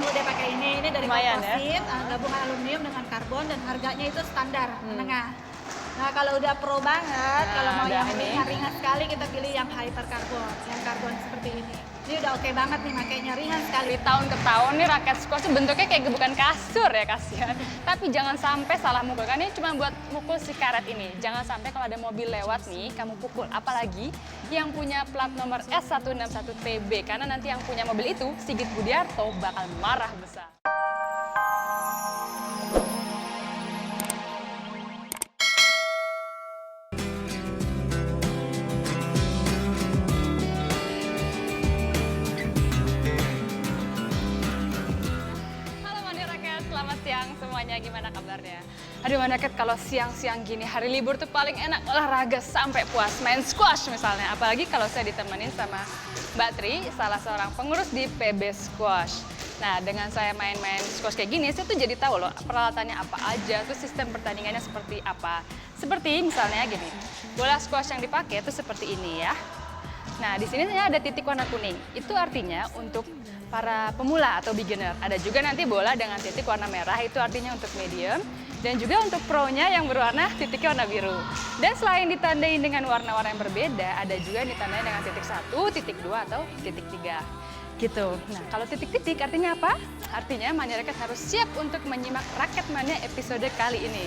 perlu deh pakai ini dari Lumayan ya. komposit, gabungan aluminium dengan karbon dan harganya itu standar menengah. Nah kalau udah pro banget, kalau mau udah yang ini. ringan sekali kita pilih yang hyper karbon, yang karbon seperti ini. Ini udah oke banget nih, makanya ringan sekali. Di tahun ke tahun nih raket squash tuh bentuknya kayak bukan kasur ya, kasihan. Tapi jangan sampai salah mukul, kan ini cuma buat mukul si karet ini. Jangan sampai kalau ada mobil lewat nih kamu pukul, apalagi yang punya plat nomor S161TB, karena nanti yang punya mobil itu Sigit Budiarto bakal marah besar. Selamat siang semuanya, gimana kabarnya? Aduh Manaket, kalau siang-siang gini hari libur tuh paling enak olahraga sampai puas, main squash misalnya. Apalagi kalau saya ditemenin sama Mbak Tri, salah seorang pengurus di PB Squash. Nah dengan saya main-main squash kayak gini, saya tuh jadi tahu loh peralatannya apa aja, tuh sistem pertandingannya seperti apa. Seperti misalnya gini, bola squash yang dipakai tuh seperti ini ya. Nah, di sini ada titik warna kuning. Itu artinya untuk para pemula atau beginner. Ada juga nanti bola dengan titik warna merah, itu artinya untuk medium. Dan juga untuk pro-nya yang berwarna titiknya warna biru. Dan selain ditandai dengan warna-warna yang berbeda, ada juga yang ditandai dengan titik 1, titik 2, atau titik 3. Gitu. Nah, kalau titik-titik artinya apa? Artinya Mania Raket harus siap untuk menyimak Raket Mania episode kali ini.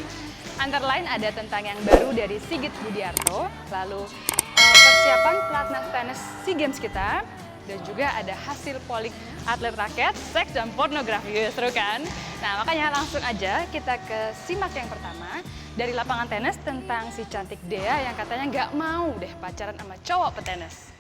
Antara lain ada tentang yang baru dari Sigit Budiarto, lalu persiapan pelatnas tenis SEA Games kita, dan juga ada hasil polling atlet raket, seks, dan pornografi. Seru kan? Nah makanya langsung aja kita ke simak yang pertama dari lapangan tenis tentang si cantik Dea yang katanya nggak mau deh pacaran sama cowok petenis.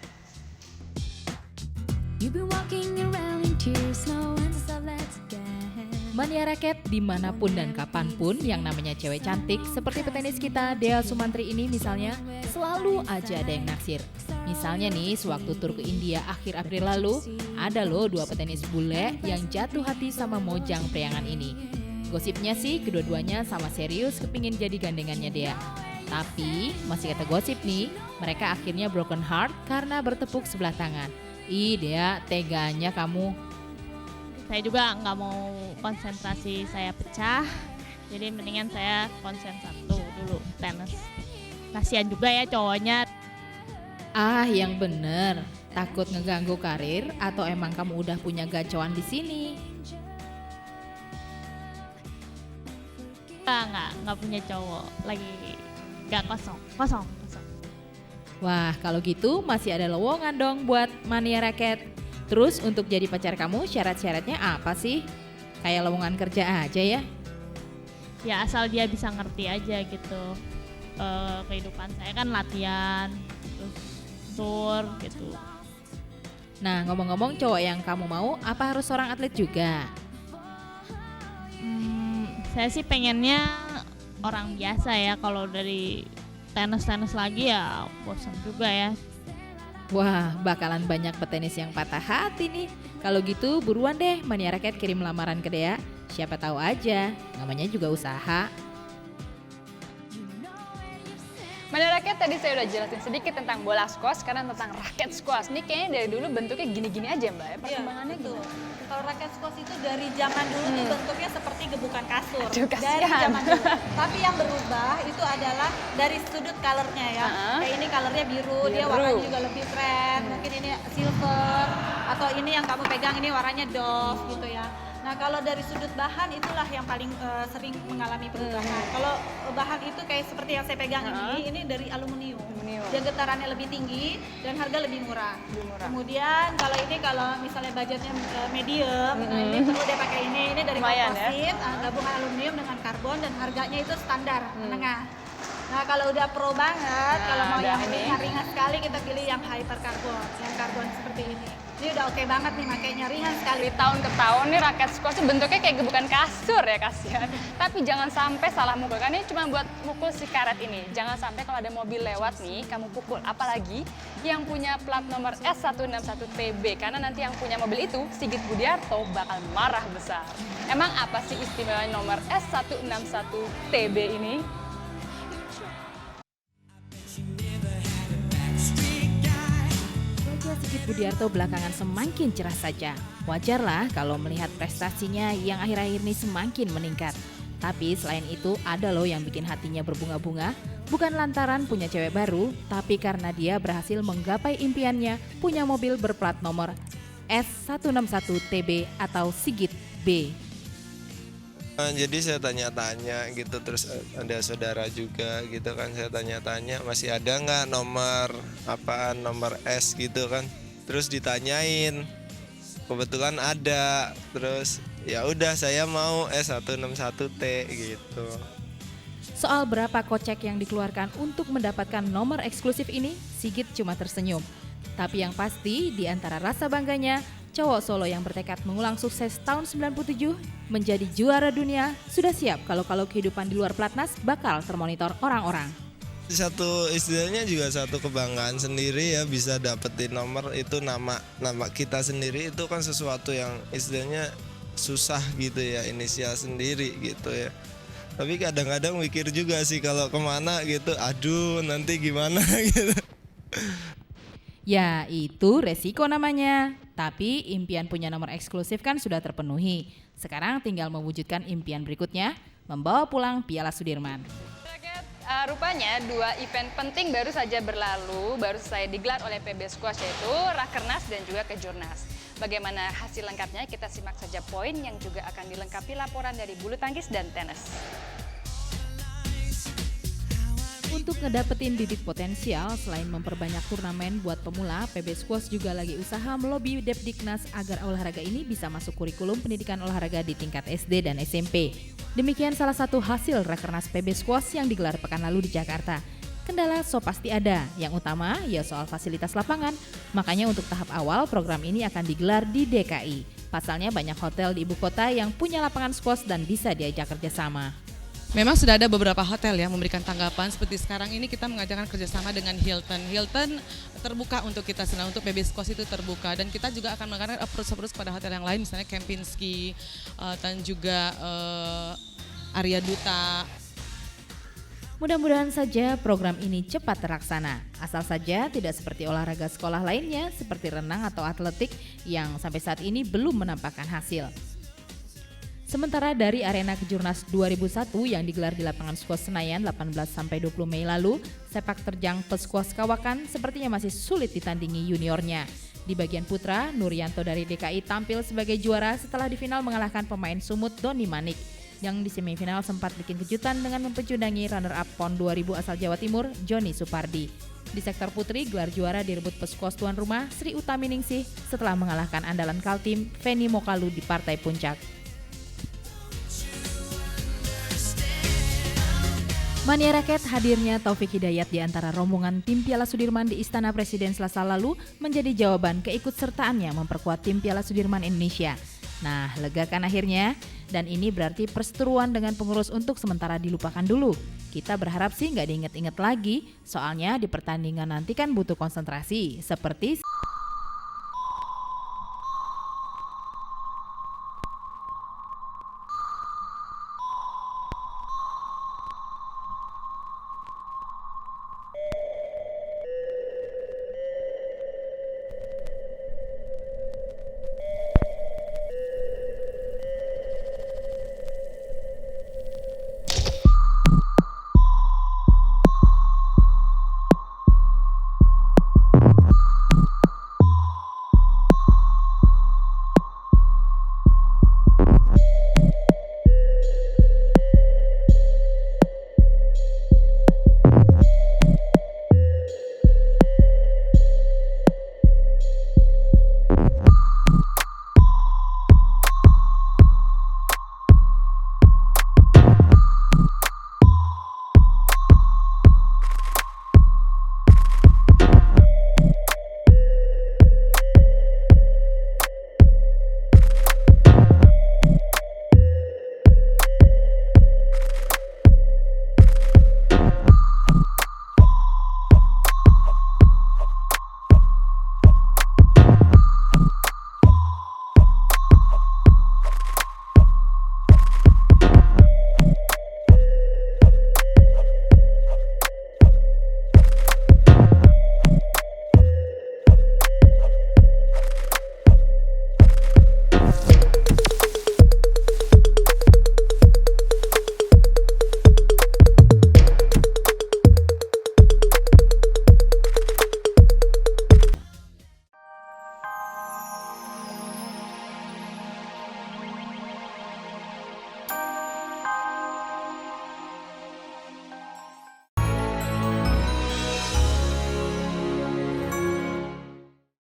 Mania Raket dimanapun dan kapanpun yang namanya cewek cantik seperti petenis kita Dea Sumantri ini misalnya, selalu aja ada yang naksir. Misalnya nih, sewaktu tur ke India akhir April lalu, ada loh 2 petenis bule yang jatuh hati sama Mojang Priangan ini. Gosipnya sih kedua-duanya sama serius kepingin jadi gandengannya Dea. Tapi masih kata gosip nih, mereka akhirnya broken heart karena bertepuk sebelah tangan. Ih Dea, teganya kamu. Saya juga nggak mau konsentrasi saya pecah, jadi mendingan saya konsen satu dulu, tenis. Kasihan juga ya cowoknya. Ah, yang bener. Takut ngeganggu karir atau emang kamu udah punya gacoan di sini? Nggak punya cowok, lagi nggak kosong. Wah, kalau gitu masih ada lowongan dong buat Mania Raket. Terus untuk jadi pacar kamu syarat-syaratnya apa sih? Kayak lowongan kerja aja ya? Ya asal dia bisa ngerti aja gitu. Kehidupan saya kan latihan, terus tour gitu. Nah, ngomong-ngomong cowok yang kamu mau apa harus seorang atlet juga? Saya sih pengennya orang biasa ya, kalau dari tenis lagi ya bosan juga ya. Wah, bakalan banyak petenis yang patah hati nih. Kalau gitu buruan deh Mania Raket kirim lamaran ke Dea. Siapa tahu aja, namanya juga usaha. Mania Raket, tadi saya udah jelasin sedikit tentang bola squash, karena tentang raket squash. Ini kayaknya dari dulu bentuknya gini-gini aja Mbak ya, perkembangannya gitu. gimana? Kalau raket squash itu dari zaman dulu tuh bentuknya seperti gebukan kasur. Aduh, dari kasihan. zaman dulu. Tapi yang berubah itu adalah dari sudut colornya ya. Kayak ini colornya biru, dia warnanya juga lebih keren. Mungkin ini silver, atau ini yang kamu pegang ini warnanya doff gitu ya. Nah kalau dari sudut bahan itulah yang paling sering mengalami perubahan. Kalau bahan itu kayak seperti yang saya pegang ini dari aluminium. Dia getarannya lebih tinggi dan harga lebih murah. Kemudian kalau misalnya budgetnya medium, nah ini perlu deh pakai ini dari Lumayan komposit, gabungan aluminium dengan karbon dan harganya itu standar menengah. Nah kalau udah pro banget, kalau mau udah yang ini. ringan sekali kita pilih yang hyper karbon, yang karbon seperti ini. Ini udah oke banget nih, makanya ringan sekali. Di tahun ke tahun nih raket squash tuh bentuknya kayak bukan kasur ya, kasihan. Tapi jangan sampai salah mukul, kan ini cuma buat mukul si karet ini. Jangan sampai kalau ada mobil lewat nih kamu pukul, apalagi yang punya plat nomor S161TB, karena nanti yang punya mobil itu Sigit Budiarto bakal marah besar. Emang apa sih istimewa nomor S161TB ini? Wajah si Sigit Budiarto belakangan semakin cerah saja. Wajarlah kalau melihat prestasinya yang akhir-akhir ini semakin meningkat. Tapi selain itu ada loh yang bikin hatinya berbunga-bunga. Bukan lantaran punya cewek baru, tapi karena dia berhasil menggapai impiannya punya mobil berplat nomor S161TB atau Sigit B. Jadi saya tanya-tanya gitu, terus ada saudara juga gitu kan, saya tanya-tanya masih ada nggak nomor apaan, nomor S gitu kan, terus ditanyain, kebetulan ada, terus ya udah saya mau S161T gitu. Soal berapa kocek yang dikeluarkan untuk mendapatkan nomor eksklusif ini, Sigit cuma tersenyum. Tapi yang pasti di antara rasa bangganya, cowok Solo yang bertekad mengulang sukses tahun 97 menjadi juara dunia sudah siap kalau kehidupan di luar pelatnas bakal termonitor orang-orang. Satu istilahnya juga satu kebanggaan sendiri ya, bisa dapetin nomor itu, nama kita sendiri itu kan sesuatu yang istilahnya susah gitu ya, inisial sendiri gitu ya. Tapi kadang-kadang mikir juga sih kalau kemana gitu, aduh nanti gimana gitu. Ya itu resiko namanya. Tapi impian punya nomor eksklusif kan sudah terpenuhi. Sekarang tinggal mewujudkan impian berikutnya, membawa pulang Piala Sudirman. Rupanya 2 event penting baru saja baru saja digelar oleh PB Squash, yaitu Rakernas dan juga Kejurnas. Bagaimana hasil lengkapnya, kita simak saja poin yang juga akan dilengkapi laporan dari bulu tangkis dan tenis. Untuk ngedapetin bibit potensial, selain memperbanyak turnamen buat pemula, PB Squash juga lagi usaha melobi Depdiknas agar olahraga ini bisa masuk kurikulum pendidikan olahraga di tingkat SD dan SMP. Demikian salah satu hasil Rakernas PB Squash yang digelar pekan lalu di Jakarta. Kendala so pasti ada, yang utama ya soal fasilitas lapangan. Makanya untuk tahap awal program ini akan digelar di DKI. Pasalnya banyak hotel di ibu kota yang punya lapangan squash dan bisa diajak kerjasama. Memang sudah ada beberapa hotel yang memberikan tanggapan, seperti sekarang ini kita mengajarkan kerjasama dengan Hilton. Hilton terbuka untuk kita, untuk PB Squash itu terbuka, dan kita juga akan mengadakan approach kepada hotel yang lain, misalnya Kempinski dan juga Arya Duta. Mudah-mudahan saja program ini cepat terlaksana. Asal saja tidak seperti olahraga sekolah lainnya seperti renang atau atletik yang sampai saat ini belum menampakkan hasil. Sementara dari arena Kejurnas 2001 yang digelar di lapangan squash Senayan 18-20 Mei lalu, sepak terjang pesquash Kawakan sepertinya masih sulit ditandingi juniornya. Di bagian putra, Nuryanto dari DKI tampil sebagai juara setelah di final mengalahkan pemain Sumut Doni Manik, yang di semifinal sempat bikin kejutan dengan mempecundangi runner-up PON 2000 asal Jawa Timur, Joni Supardi. Di sektor putri, gelar juara direbut pesquash tuan rumah Sri Utaminingsih setelah mengalahkan andalan Kaltim, Feni Mokalu di partai puncak. Mania raket, hadirnya Taufik Hidayat di antara rombongan tim Piala Sudirman di Istana Presiden Selasa lalu menjadi jawaban keikutsertaannya memperkuat tim Piala Sudirman Indonesia. Nah, lega kan akhirnya? Dan ini berarti perseteruan dengan pengurus untuk sementara dilupakan dulu. Kita berharap sih nggak diinget-inget lagi, soalnya di pertandingan nanti kan butuh konsentrasi, seperti